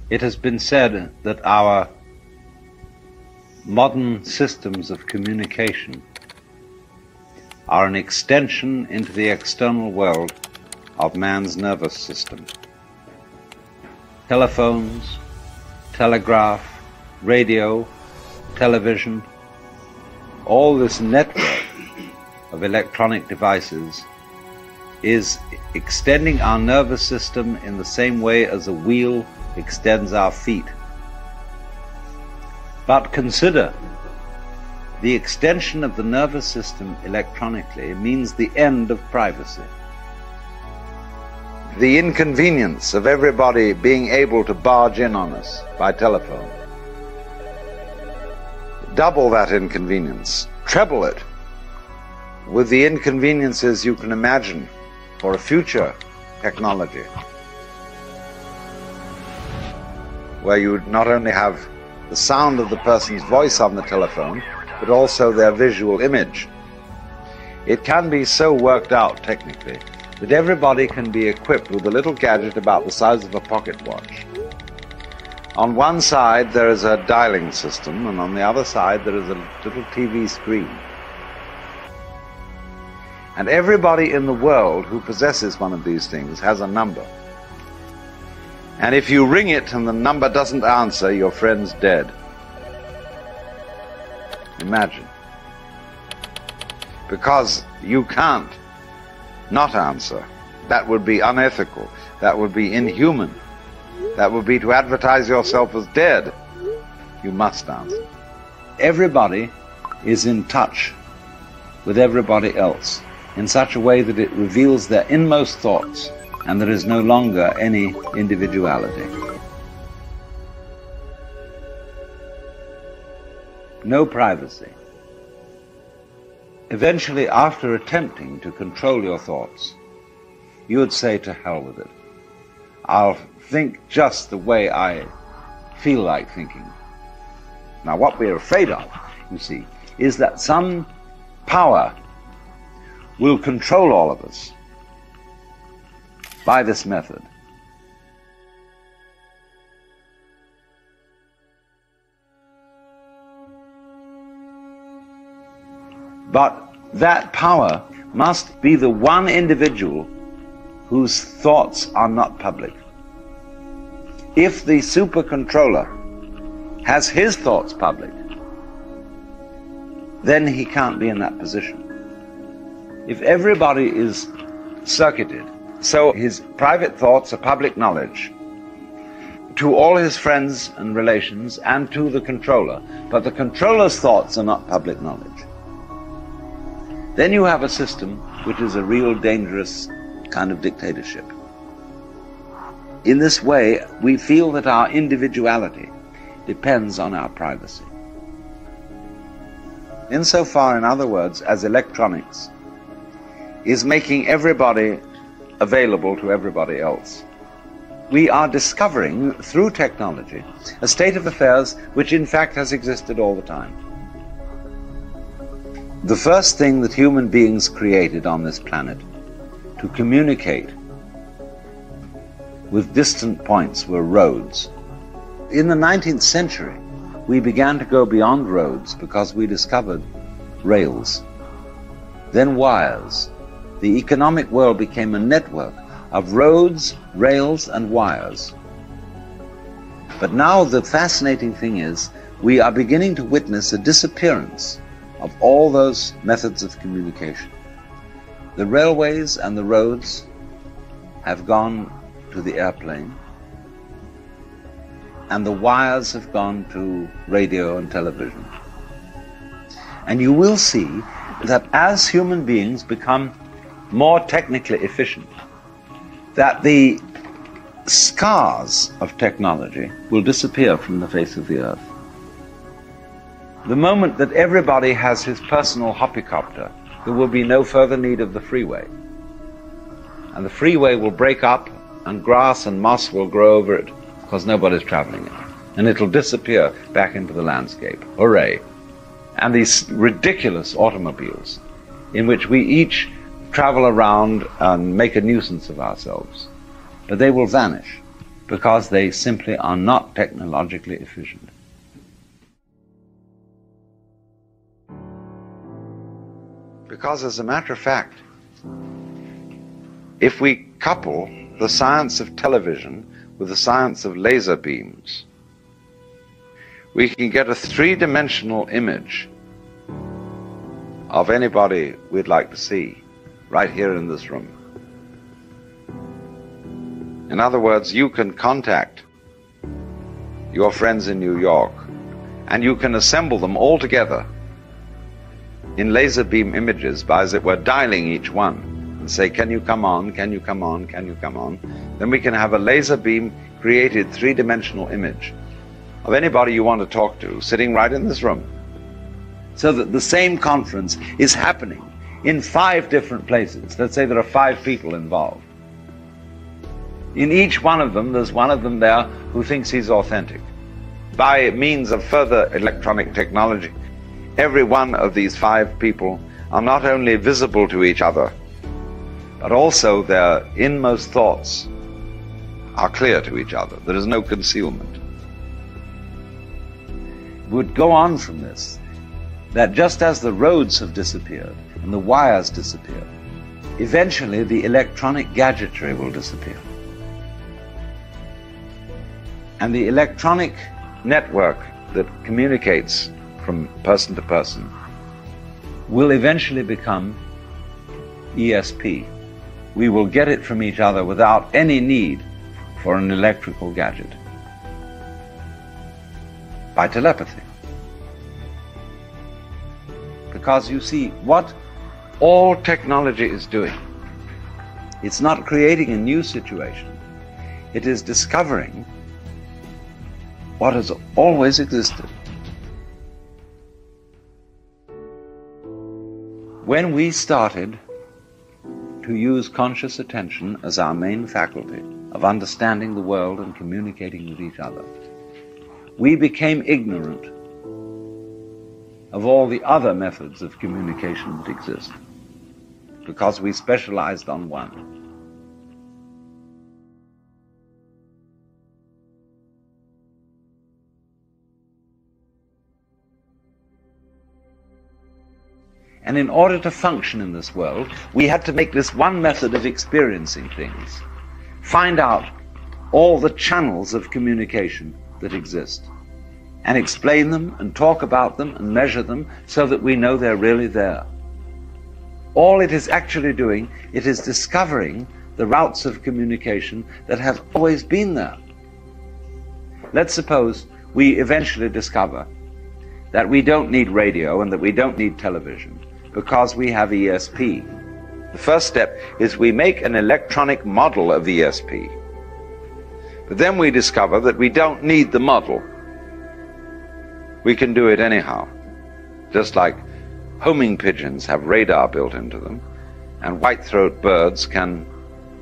It has been said that our modern systems of communication are an extension into the external world of man's nervous system. Telephones, telegraph, radio, television, all this network of electronic devices is extending our nervous system in the same way as a wheel extends our feet. But consider, the extension of the nervous system electronically means the end of privacy. The inconvenience of everybody being able to barge in on us by telephone. Double that inconvenience, treble it, with the inconveniences you can imagine for a future technology, where you would not only have the sound of the person's voice on the telephone, but also their visual image. It can be so worked out technically that everybody can be equipped with a little gadget about the size of a pocket watch. On one side there is a dialing system, and on the other side there is a little TV screen. And everybody in the world who possesses one of these things has a number. And if you ring it and the number doesn't answer, your friend's dead. Imagine. Because you can't not answer. That would be unethical. That would be inhuman. That would be to advertise yourself as dead. You must answer. Everybody is in touch with everybody else in such a way that it reveals their inmost thoughts, and there is no longer any individuality. No privacy. Eventually, after attempting to control your thoughts, you would say, to hell with it. I'll think just the way I feel like thinking. Now, what we're afraid of, you see, is that some power will control all of us by this method. But that power must be the one individual whose thoughts are not public. If the super controller has his thoughts public, then he can't be in that position. If everybody is circuited, so his private thoughts are public knowledge to all his friends and relations and to the controller, but the controller's thoughts are not public knowledge, then you have a system which is a real dangerous kind of dictatorship. In this way, we feel that our individuality depends on our privacy. Insofar, in other words, as electronics is making everybody available to everybody else, we are discovering through technology a state of affairs which in fact has existed all the time. The first thing that human beings created on this planet to communicate with distant points were roads. In the 19th century, we began to go beyond roads because we discovered rails, then wires. The economic world became a network of roads, rails, and wires. But now the fascinating thing is, we are beginning to witness a disappearance of all those methods of communication. The railways and the roads have gone to the airplane, and the wires have gone to radio and television. And you will see that as human beings become more technically efficient, that the scars of technology will disappear from the face of the earth. The moment that everybody has his personal hoppycopter, there will be no further need of the freeway. And the freeway will break up, and grass and moss will grow over it because nobody's traveling it. And it'll disappear back into the landscape. Hooray! And these ridiculous automobiles in which we each travel around and make a nuisance of ourselves, but they will vanish. because they simply are not technologically efficient. Because as a matter of fact, if we couple the science of television with the science of laser beams, we can get a three-dimensional image of anybody we'd like to see right here in this room. In other words, you can contact your friends in New York and you can assemble them all together in laser beam images by, as it were, dialing each one and say, can you come on, can you come on, can you come on? Then we can have a laser beam created three-dimensional image of anybody you want to talk to sitting right in this room, so that the same conference is happening in 5 different places. Let's say there are 5 people involved. In each one of them, there's one of them there who thinks he's authentic. By means of further electronic technology, every one of these 5 people are not only visible to each other, but also their inmost thoughts are clear to each other. There is no concealment. We would go on from this, that just as the roads have disappeared and the wires disappear, eventually the electronic gadgetry will disappear. And the electronic network that communicates from person to person will eventually become ESP. We will get it from each other without any need for an electrical gadget, by telepathy. Because you see, what all technology is doing, it's not creating a new situation, it is discovering what has always existed. When we started to use conscious attention as our main faculty of understanding the world and communicating with each other, we became ignorant of all the other methods of communication that exist, because we specialized on one. And in order to function in this world, we had to make this one method of experiencing things, find out all the channels of communication that exist, and explain them and talk about them and measure them so that we know they're really there. All it is actually doing, it is discovering the routes of communication that have always been there. Let's suppose we eventually discover that we don't need radio and that we don't need television because we have ESP. The first step is we make an electronic model of ESP. But then we discover that we don't need the model. We can do it anyhow. Just like homing pigeons have radar built into them, and white-throat birds can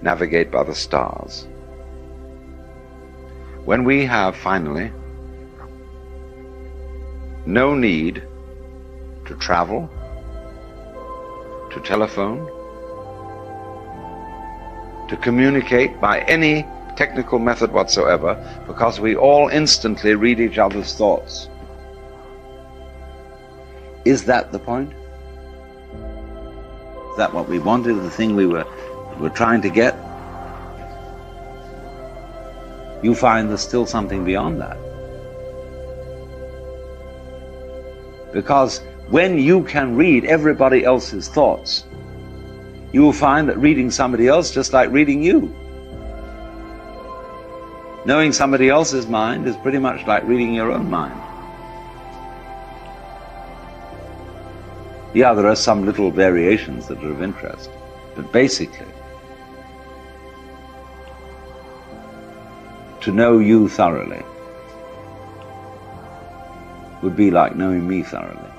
navigate by the stars. When we have finally no need to travel, to telephone, to communicate by any technical method whatsoever, because we all instantly read each other's thoughts. Is that the point? Is that what we wanted, the thing we were trying to get? You find there's still something beyond that. Because when you can read everybody else's thoughts, you will find that reading somebody else just like reading you. Knowing somebody else's mind is pretty much like reading your own mind. Yeah, there are some little variations that are of interest, but basically, to know you thoroughly would be like knowing me thoroughly.